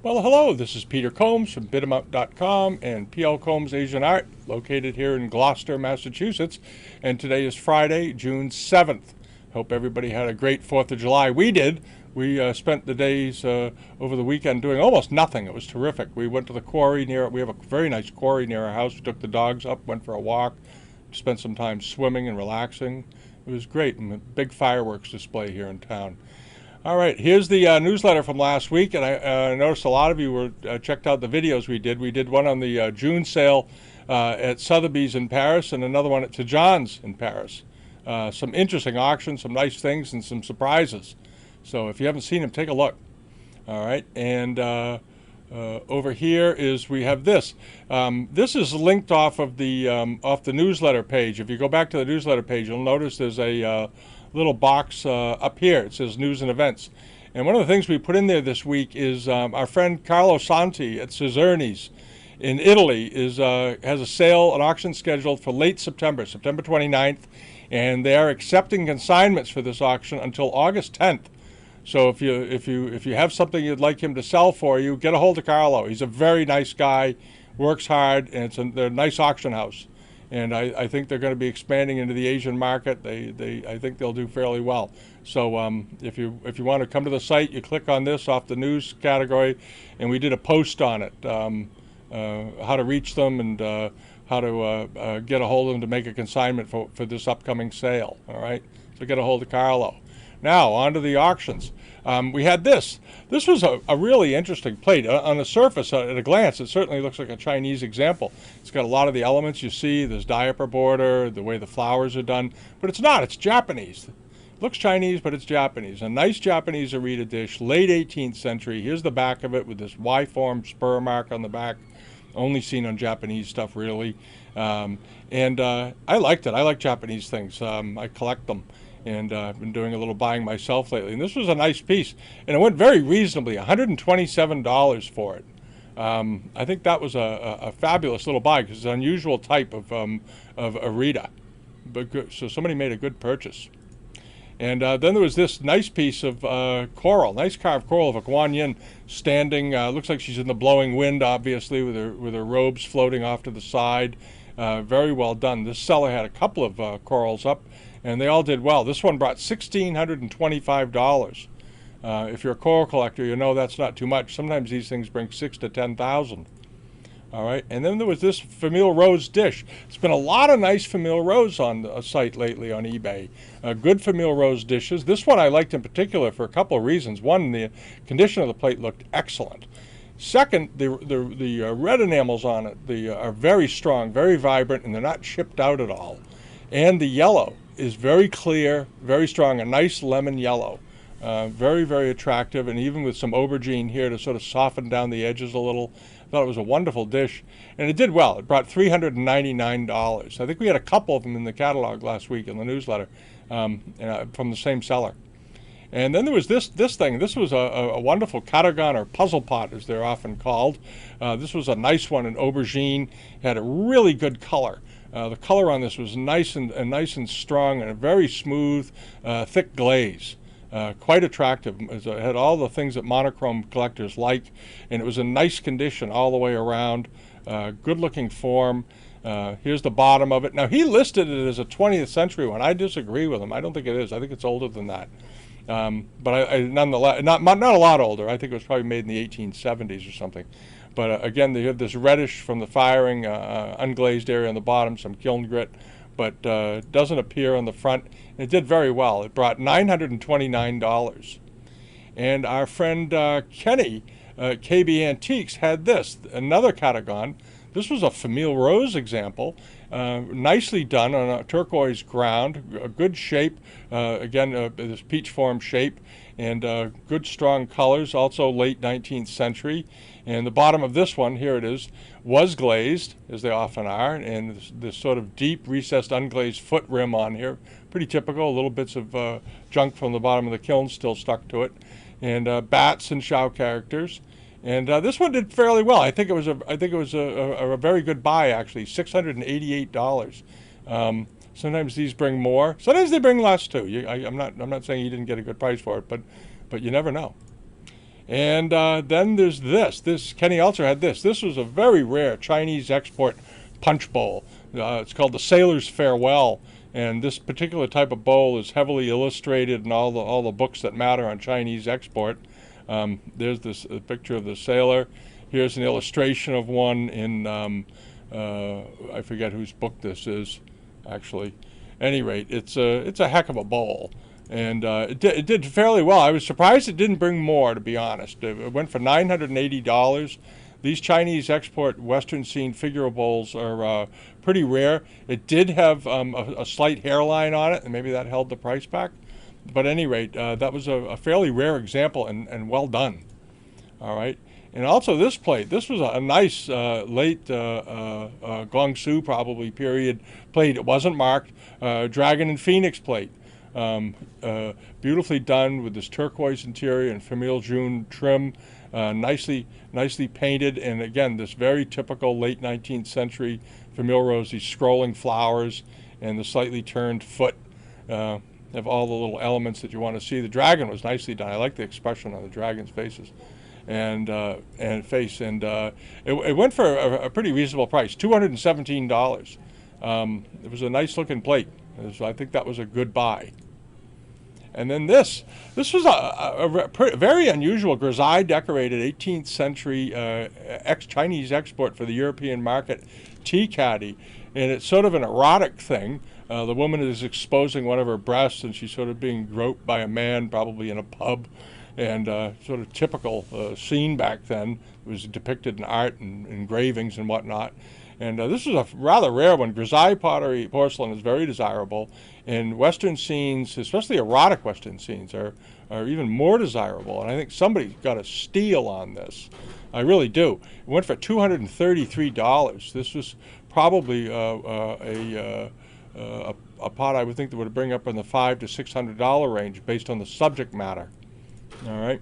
Well, hello, this is Peter Combs from BidAmount.com and PL Combs Asian Art, located here in Gloucester, Massachusetts. And today is Friday, June 7th. Hope everybody had a great 4th of July. We did. We spent the days over the weekend doing almost nothing. It was terrific. We went to the quarry near, we have a very nice quarry near our house. We took the dogs up, went for a walk, spent some time swimming and relaxing. It was great, and a big fireworks display here in town. All right, here's the newsletter from last week, and I noticed a lot of you were checked out the videos we did. We did one on the June sale at Sotheby's in Paris, and another one at John's in Paris. Some interesting auctions, some nice things, and some surprises. So if you haven't seen them, take a look. All right, and over here is we have this. This is linked off the newsletter page. If you go back to the newsletter page, you'll notice there's a little box up here. It says news and events. And one of the things we put in there this week is our friend Carlo Santi at Cesarni's in Italy has a sale, an auction scheduled for late September, September 29th, and they are accepting consignments for this auction until August 10th. So if you have something you'd like him to sell for you, get a hold of Carlo. He's a very nice guy, works hard, and they're a nice auction house. And I think they're going to be expanding into the Asian market. I think they'll do fairly well. So if you want to come to the site, you click on this off the news category, and we did a post on it, how to reach them and how to get a hold of them to make a consignment for this upcoming sale. All right, so get a hold of Carlo. Now on to the auctions. We had this. This was a really interesting plate. On the surface, at a glance, it certainly looks like a Chinese example. It's got a lot of the elements you see. There's diaper border, the way the flowers are done, but it's not. It's Japanese. It looks Chinese, but it's Japanese. A nice Japanese Arita dish, late 18th century. Here's the back of it with this Y-form spur mark on the back. Only seen on Japanese stuff, really. I liked it. I like Japanese things. I collect them. And I've been doing a little buying myself lately. And this was a nice piece. And it went very reasonably, $127 for it. I think that was a fabulous little buy because it's an unusual type of Arita. But good, so somebody made a good purchase. And then there was this nice piece of coral, nice carved coral of a Guanyin standing. Looks like she's in the blowing wind, obviously, with her robes floating off to the side. Very well done. This seller had a couple of corals up, and they all did well. This one brought $1,625. If you're a coral collector, you know that's not too much. Sometimes these things bring $6,000 to $10,000. All right, and then there was this Famille Rose dish. There's been a lot of nice Famille Rose on the site lately on eBay. Good Famille Rose dishes. This one I liked in particular for a couple of reasons. One, the condition of the plate looked excellent. Second, the red enamels on it are very strong, very vibrant, and they're not chipped out at all. And the yellow is very clear, very strong, a nice lemon yellow. Very, very attractive, and even with some aubergine here to sort of soften down the edges a little. I thought it was a wonderful dish, and it did well. It brought $399. I think we had a couple of them in the catalog last week in the newsletter from the same seller. And then there was this thing. This was a wonderful Cattigan, or puzzle pot, as they're often called. This was a nice one, an aubergine. It had a really good color. The color on this was nice and strong, and a very smooth, thick glaze. Quite attractive. It had all the things that monochrome collectors like, and it was in nice condition all the way around. Good-looking form. Here's the bottom of it. Now, he listed it as a 20th century one. I disagree with him. I don't think it is. I think it's older than that. But I nonetheless, not a lot older. I think it was probably made in the 1870s or something. But again, they have this reddish from the firing, unglazed area on the bottom, some kiln grit, but doesn't appear on the front. It did very well. It brought $929. And our friend Kenny, KB Antiques, had this, another Cattigan. This was a Famille Rose example, nicely done on a turquoise ground, a good shape, again, this peach form shape, and good strong colors, also late 19th century. And the bottom of this one, here it is, was glazed, as they often are, and this sort of deep recessed unglazed foot rim on here, pretty typical, little bits of junk from the bottom of the kiln still stuck to it, and bats and Shao characters. And this one did fairly well. I think it was a very good buy, actually, $688. Sometimes these bring more. Sometimes they bring less too. I'm not saying you didn't get a good price for it, but you never know. And then there's this. Kenny also had this. This was a very rare Chinese export punch bowl. It's called the Sailor's Farewell. And this particular type of bowl is heavily illustrated in all the books that matter on Chinese export. There's this picture of the sailor. Here's an illustration of one in, I forget whose book this is, actually. At any rate, it's a heck of a bowl. And it did fairly well. I was surprised it didn't bring more, to be honest. It went for $980. These Chinese export Western scene figure bowls are pretty rare. It did have a slight hairline on it, and maybe that held the price back. But at any rate, that was a fairly rare example and well done. All right. And also this plate. This was a nice late Guangzhou probably period plate. It wasn't marked. Dragon and Phoenix plate. Beautifully done with this turquoise interior and Famille Rose trim, nicely painted, and again this very typical late 19th century Famille Rose, these scrolling flowers and the slightly turned foot of all the little elements that you want to see. The dragon was nicely done. I like the expression on the dragon's faces and face, and it went for a pretty reasonable price, $217. It was a nice looking plate. So I think that was a good buy. And then this was a very unusual grisaille decorated 18th century Chinese export for the European market tea caddy. And it's sort of an erotic thing. The woman is exposing one of her breasts, and she's sort of being groped by a man, probably in a pub. And sort of typical scene back then. It was depicted in art and engravings and whatnot. And this is a rather rare one. Grisaille pottery porcelain is very desirable. And Western scenes, especially erotic Western scenes, are even more desirable. And I think somebody got a steal on this. I really do. It went for $233. This was probably a pot I would think that would bring up in the $500 to $600 range based on the subject matter. All right.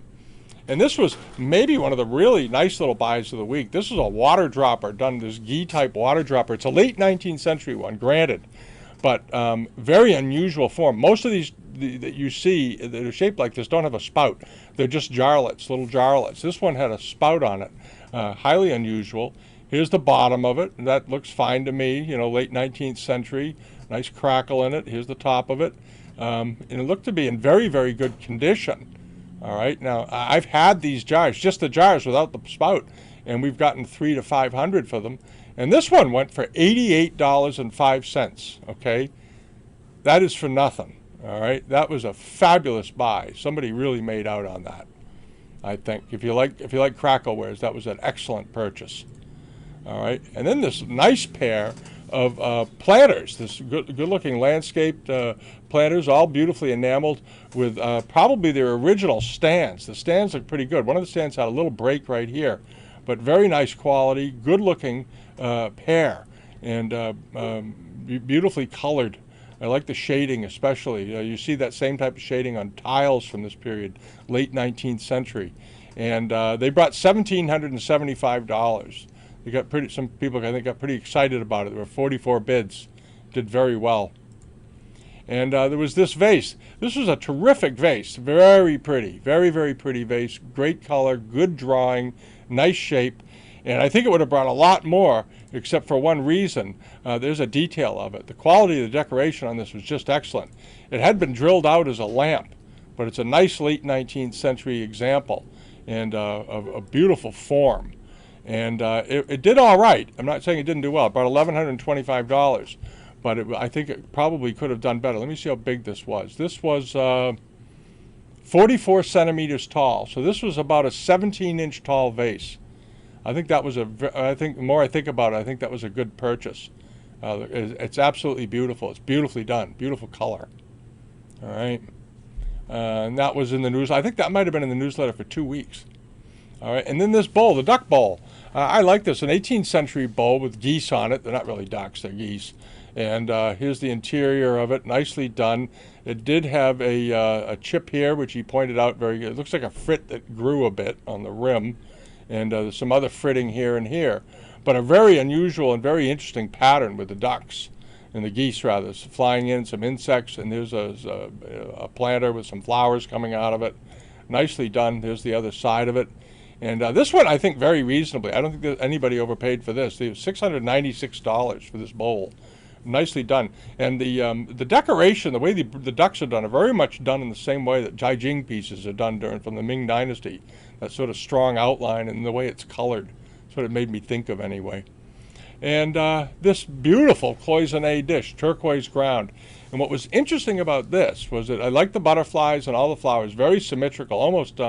And this was maybe one of the really nice little buys of the week. This is a water dropper, done this ghee-type water dropper. It's a late 19th century one, granted, but very unusual form. Most of these that you see that are shaped like this don't have a spout. They're just jarlets, little jarlets. This one had a spout on it, highly unusual. Here's the bottom of it. That looks fine to me, you know, late 19th century. Nice crackle in it. Here's the top of it. And it looked to be in very, very good condition. All right, now I've had these jars, just the jars without the spout, and we've gotten $300 to $500 for them. And this one went for $88.05. Okay, that is for nothing. All right, that was a fabulous buy. Somebody really made out on that. I think if you like cracklewares, that was an excellent purchase. All right, and then this nice pair of planters, this good-looking landscaped planters, all beautifully enameled with probably their original stands. The stands look pretty good. One of the stands had a little break right here, but very nice quality, good-looking pair, and beautifully colored. I like the shading especially. You see that same type of shading on tiles from this period, late 19th century. And they brought $1,775. They got some people I think got pretty excited about it. There were 44 bids. Did very well. And there was this vase. This was a terrific vase. Very pretty. Very, very pretty vase. Great color, good drawing, nice shape. And I think it would have brought a lot more, except for one reason. There's a detail of it. The quality of the decoration on this was just excellent. It had been drilled out as a lamp, but it's a nice late 19th century example and of a beautiful form. And it did all right. I'm not saying it didn't do well. It brought $1,125, but I think it probably could have done better. Let me see how big this was. This was 44 centimeters tall. So this was about a 17-inch tall vase. I think that was the more I think about it, I think that was a good purchase. It's absolutely beautiful. It's beautifully done. Beautiful color. All right. And that was in the news. I think that might have been in the newsletter for 2 weeks. All right. And then this bowl, the duck bowl. I like this. An 18th century bowl with geese on it. They're not really ducks. They're geese. And here's the interior of it. Nicely done. It did have a chip here, which he pointed out very good. It looks like a frit that grew a bit on the rim. And there's some other fritting here and here. But a very unusual and very interesting pattern with the ducks and the geese, rather, flying in, some insects, and there's a planter with some flowers coming out of it. nicely done. There's the other side of it. And this one, I think, very reasonably. I don't think that anybody overpaid for this. They have $696 for this bowl. Nicely done. And the decoration, the way the ducks are done, are very much done in the same way that Jiajing pieces are done from the Ming Dynasty. That sort of strong outline and the way it's colored. That's what it made me think of anyway. And this beautiful cloisonne dish, turquoise ground. And what was interesting about this was that I like the butterflies and all the flowers, very symmetrical, almost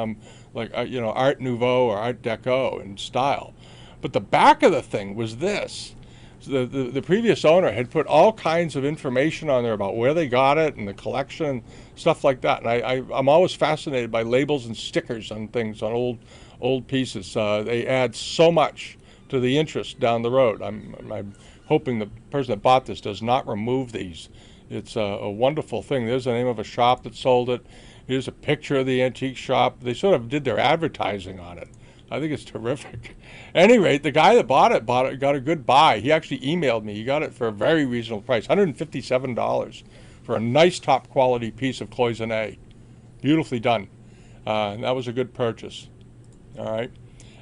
like Art Nouveau or Art Deco in style. But the back of the thing was this. So the previous owner had put all kinds of information on there about where they got it and the collection and stuff like that. And I'm always fascinated by labels and stickers on things, on old pieces. They add so much to the interest down the road. I'm hoping the person that bought this does not remove these. It's a wonderful thing. There's the name of a shop that sold it. Here's a picture of the antique shop. They sort of did their advertising on it. I think it's terrific. At any rate, the guy that bought it got a good buy. He actually emailed me. He got it for a very reasonable price, $157 for a nice top quality piece of cloisonne. Beautifully done. And that was a good purchase. All right.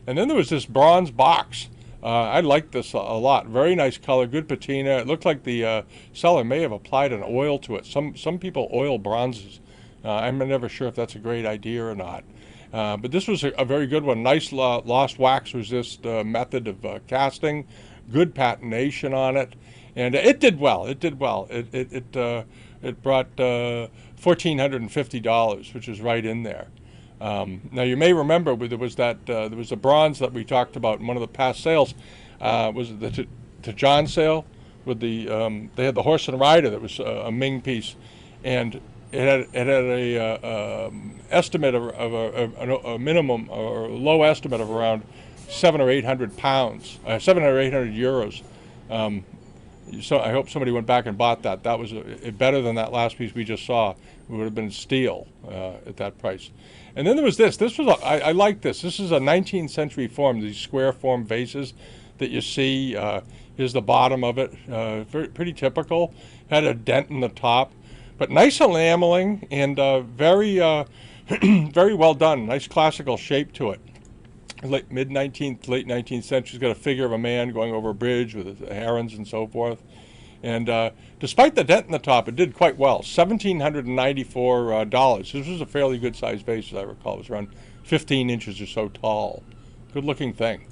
And then there was this bronze box. I liked this a lot. Very nice color, good patina. It looked like the seller may have applied an oil to it. Some people oil bronzes. I'm never sure if that's a great idea or not. But this was a very good one. Nice lost wax resist method of casting. Good patination on it, and it did well. It did well. It brought $1,450, which is right in there. Now you may remember there was a bronze that we talked about in one of the past sales. Was it the Tijan sale with they had the horse and rider that was a Ming piece, and it had a estimate of a minimum or a low estimate of around 700 or 800 pounds, 700 or 800 euros. So I hope somebody went back and bought that. That was better than that last piece we just saw. It would have been steel at that price. And then there was this. This was I like this. This is a 19th century form. These square form vases that you see. Here's the bottom of it. Pretty typical. Had a dent in the top. But nice enameling and very very well done. Nice classical shape to it. Mid-19th, late 19th century. It's got a figure of a man going over a bridge with herons and so forth. And despite the dent in the top, it did quite well. $1,794. This was a fairly good-sized vase, as I recall. It was around 15 inches or so tall. Good-looking thing.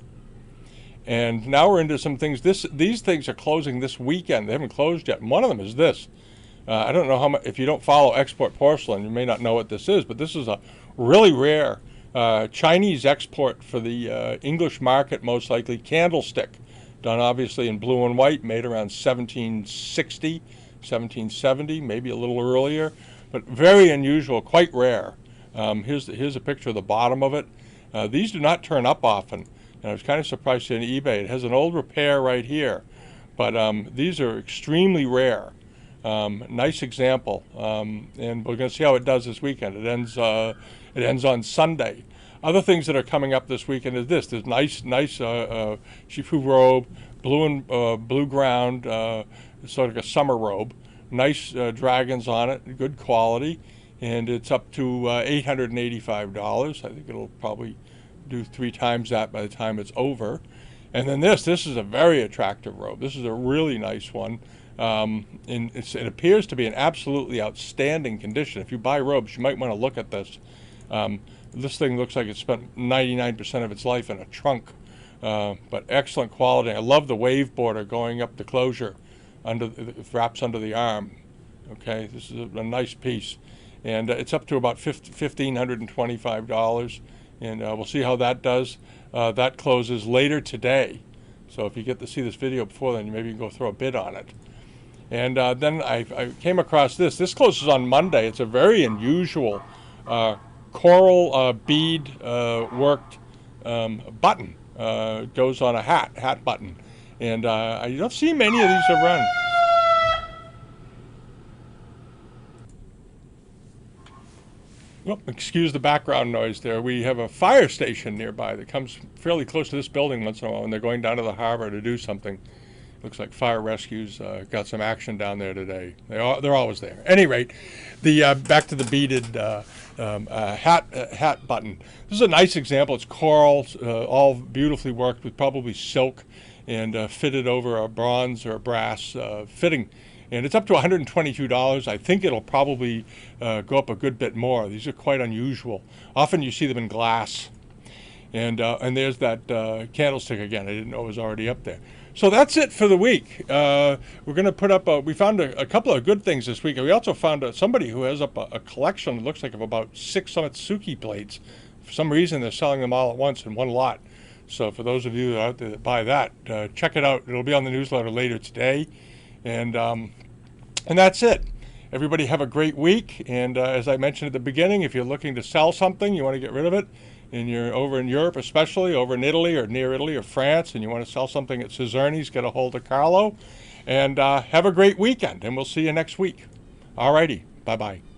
And now we're into some things. These things are closing this weekend. They haven't closed yet. And one of them is this. I don't know how much. If you don't follow export porcelain, you may not know what this is. But this is a really rare Chinese export for the English market, most likely. Candlestick. Done obviously in blue and white, made around 1760, 1770, maybe a little earlier, but very unusual, quite rare. Here's a picture of the bottom of it. These do not turn up often, and I was kind of surprised on eBay. It has an old repair right here, but these are extremely rare. Nice example, and we're going to see how it does this weekend. It ends on Sunday. Other things that are coming up this weekend is this. There's nice shifu robe, blue ground, sort of like a summer robe. Nice dragons on it, good quality, and it's up to $885. I think it'll probably do 3 times that by the time it's over. And then this is a very attractive robe. This is a really nice one. And it appears to be in absolutely outstanding condition. If you buy robes, you might want to look at this. This thing looks like it spent 99% of its life in a trunk, but excellent quality. I love the wave border going up the closure, it wraps under the arm. Okay, this is a nice piece, and it's up to about $1,525, and we'll see how that does. That closes later today, so if you get to see this video before then, maybe you can go throw a bid on it. And then I came across this. This closes on Monday. It's a very unusual coral bead worked button. Goes on a hat button, and you don't see many of these around. Well, excuse the background noise there. We have a fire station nearby that comes fairly close to this building once in a while when they're going down to the harbor to do something. Looks like fire rescue's got some action down there today. They're always there. At any rate, back to the beaded hat button. This is a nice example. It's coral, all beautifully worked with probably silk, and fitted over a bronze or a brass fitting. And it's up to $122. I think it'll probably go up a good bit more. These are quite unusual. Often you see them in glass. And there's that candlestick again. I didn't know it was already up there. So that's it for the week. We're going to put up, we found a couple of good things this week. And we also found somebody who has up a collection, it looks like, of about 6 Summit plates. For some reason, they're selling them all at once in one lot. So for those of you that are out there that buy that, check it out. It'll be on the newsletter later today. And that's it. Everybody have a great week. And as I mentioned at the beginning, if you're looking to sell something, you want to get rid of it, and you're over in Europe, especially over in Italy or near Italy or France, and you want to sell something at Cesarni's, get a hold of Carlo. And have a great weekend, and we'll see you next week. All righty. Bye-bye.